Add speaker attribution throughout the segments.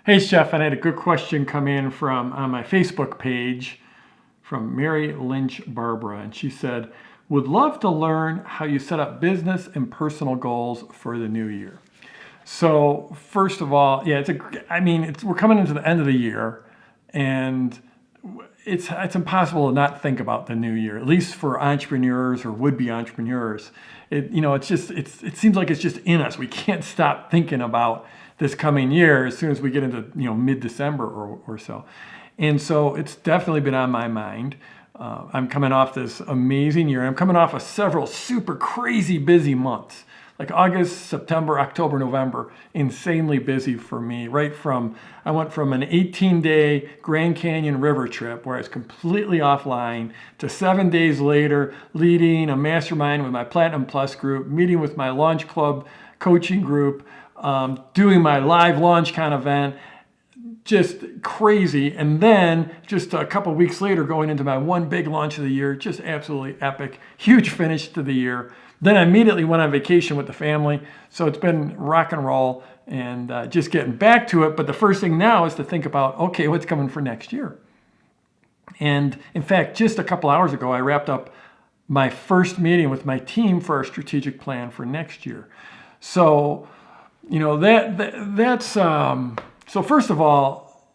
Speaker 1: Hey, Chef, and I had a good question come in from on my Facebook page from Mary Lynch Barbara, and she said, "Would love to learn how you set up business and personal goals for the new year." So, first of all, yeah, we're coming into the end of the year, and it's impossible to not think about the new year, at least for entrepreneurs or would-be entrepreneurs. It seems like it's just in us. We can't stop thinking about this coming year as soon as we get into mid-December or so. And so it's definitely been on my mind. I'm coming off this amazing year. I'm coming off of several super crazy busy months, like August, September, October, November, insanely busy for me. I went from an 18-day Grand Canyon river trip where I was completely offline to 7 days later leading a mastermind with my Platinum Plus group, meeting with my Launch Club coaching group, doing my live LaunchCon event, just crazy. And then just a couple of weeks later, going into my one big launch of the year, just absolutely epic, huge finish to the year. Then I immediately went on vacation with the family. So it's been rock and roll and just getting back to it. But the first thing now is to think about, okay, what's coming for next year? And in fact, just a couple hours ago, I wrapped up my first meeting with my team for our strategic plan for next year. So, so first of all,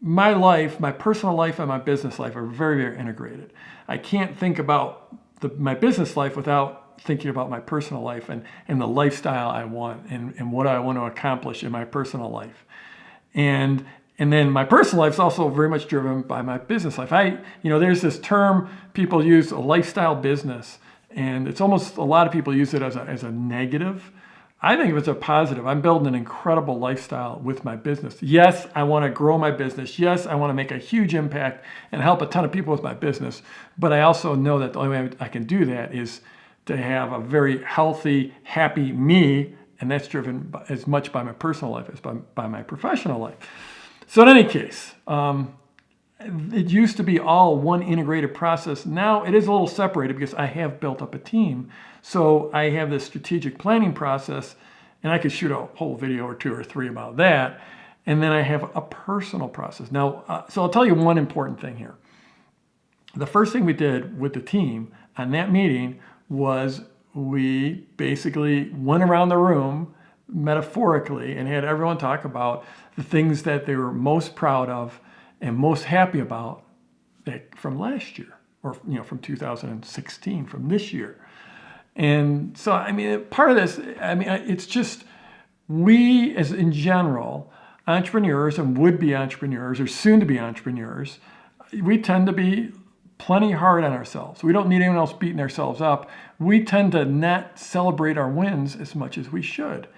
Speaker 1: my life, my personal life and my business life are very, very integrated. I can't think about my business life without thinking about my personal life and the lifestyle I want and what I want to accomplish in my personal life. And then my personal life is also very much driven by my business life. There's this term people use, a lifestyle business, and it's almost, a lot of people use it as a negative. I think if it's a positive, I'm building an incredible lifestyle with my business. Yes, I want to grow my business. Yes, I want to make a huge impact and help a ton of people with my business. But I also know that the only way I can do that is to have a very healthy, happy me, and that's driven as much by my personal life as by my professional life. So in any case, it used to be all one integrated process. Now it is a little separated because I have built up a team. So I have this strategic planning process, and I could shoot a whole video or two or three about that. And then I have a personal process. Now, so I'll tell you one important thing here. The first thing we did with the team on that meeting was we basically went around the room metaphorically and had everyone talk about the things that they were most proud of and most happy about from last year, or from 2016, from this year. And so, part of this, it's just we, as in general, entrepreneurs and would-be entrepreneurs or soon-to-be entrepreneurs, we tend to be plenty hard on ourselves. We don't need anyone else beating ourselves up. We tend to not celebrate our wins as much as we should.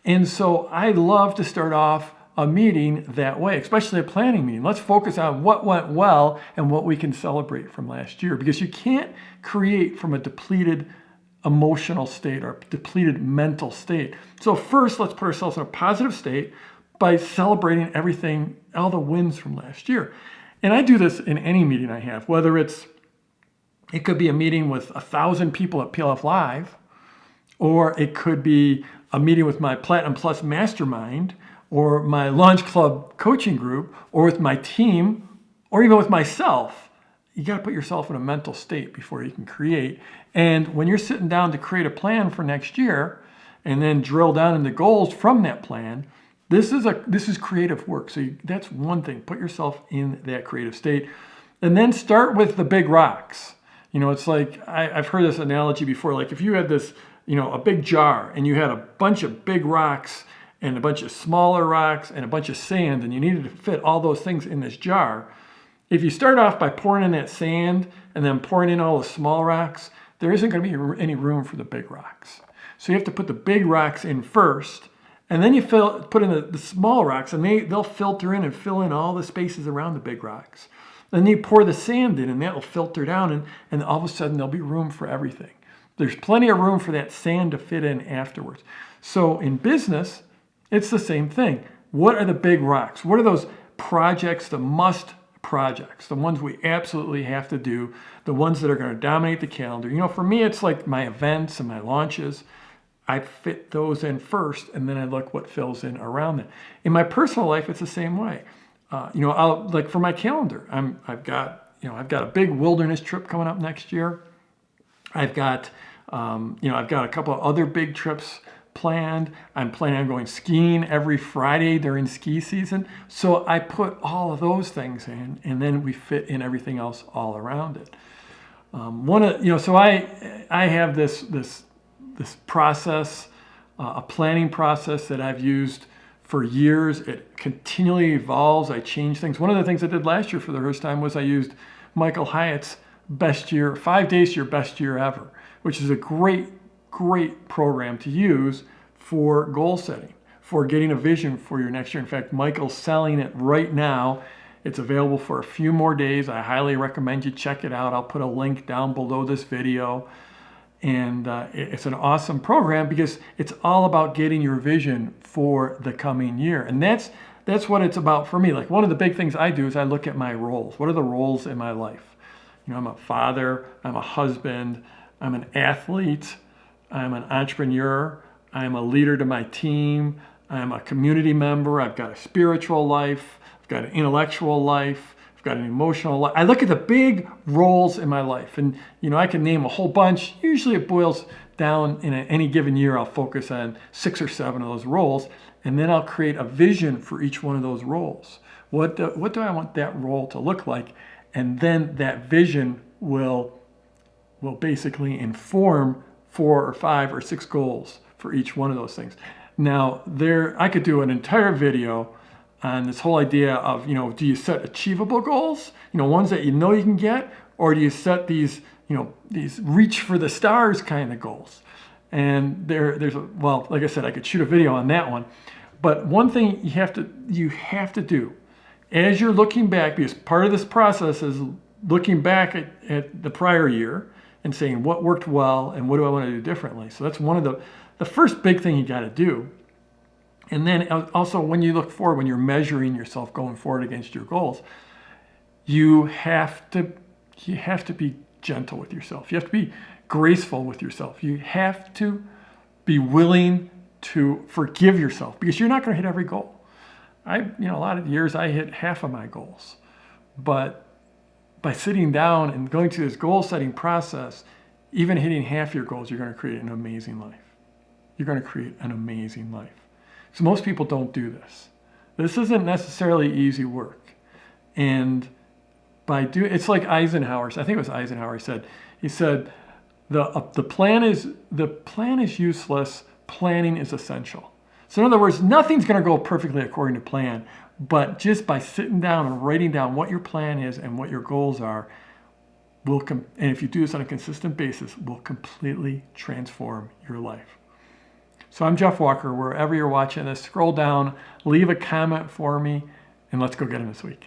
Speaker 1: And so I love to start off a meeting that way, especially a planning meeting. Let's focus on what went well and what we can celebrate from last year, because you can't create from a depleted emotional state or depleted mental state. So first, let's put ourselves in a positive state by celebrating everything, all the wins from last year. And I do this in any meeting I have, whether it could be a meeting with 1,000 people at PLF Live, or it could be a meeting with my Platinum Plus Mastermind, or my Launch Club coaching group, or with my team, or even with myself. You got to put yourself in a mental state before you can create. And when you're sitting down to create a plan for next year and then drill down into goals from that plan, this is creative work. So that's one thing. Put yourself in that creative state. And then start with the big rocks. It's like, I've heard this analogy before. Like if you had this, a big jar and you had a bunch of big rocks and a bunch of smaller rocks and a bunch of sand, and you needed to fit all those things in this jar. If you start off by pouring in that sand and then pouring in all the small rocks, there isn't going to be any room for the big rocks. So you have to put the big rocks in first, and then you put in the small rocks, and they'll filter in and fill in all the spaces around the big rocks. Then you pour the sand in, and that'll filter down, and all of a sudden there'll be room for everything. There's plenty of room for that sand to fit in afterwards. So in business, it's the same thing. What are the big rocks? What are those projects, the must projects, the ones we absolutely have to do, the ones that are going to dominate the calendar? For me, it's like my events and my launches. I fit those in first, and then I look what fills in around it. In my personal life, it's the same way. I'll like for my calendar, I've got a big wilderness trip coming up next year. I've got a couple of other big trips planned. I'm planning on going skiing every Friday during ski season. So I put all of those things in, and then we fit in everything else all around it. So I have this process, a planning process that I've used for years. It continually evolves. I change things. One of the things I did last year for the first time was I used Michael Hyatt's 5 days to your best year ever, which is a great program to use for goal setting, for getting a vision for your next year. In fact, Michael's selling it right now. It's available for a few more days. I highly recommend you check it out. I'll put a link down below this video. And it's an awesome program because it's all about getting your vision for the coming year. And that's what it's about for me. Like one of the big things I do is I look at my roles. What are the roles in my life? I'm a father, I'm a husband, I'm an athlete, I'm an entrepreneur, I'm a leader to my team, I'm a community member, I've got a spiritual life, I've got an intellectual life, I've got an emotional life. I look at the big roles in my life, and I can name a whole bunch. Usually it boils down in any given year, I'll focus on 6 or 7 of those roles, and then I'll create a vision for each one of those roles. What do I want that role to look like? And then that vision will basically inform 4 or 5 or 6 goals for each one of those things. Now, I could do an entire video on this whole idea of, do you set achievable goals, ones that you can get, or do you set these reach for the stars kind of goals? And like I said, I could shoot a video on that one. But one thing you have to do as you're looking back, because part of this process is looking back at the prior year and saying what worked well and what do I want to do differently. So that's one of the first big thing you got to do. And then also when you look forward, when you're measuring yourself going forward against your goals, you have to be gentle with yourself. You have to be graceful with yourself. You have to be willing to forgive yourself because you're not going to hit every goal. A lot of years I hit half of my goals, but by sitting down and going through this goal setting process, even hitting half your goals, you're going to create an amazing life. You're going to create an amazing life. So most people don't do this. This isn't necessarily easy work. And it's like Eisenhower, I think it was Eisenhower he said, the plan is useless, planning is essential. So in other words, nothing's going to go perfectly according to plan, but just by sitting down and writing down what your plan is and what your goals are, and if you do this on a consistent basis, will completely transform your life. So I'm Jeff Walker. Wherever you're watching this, scroll down, leave a comment for me, and let's go get them this week.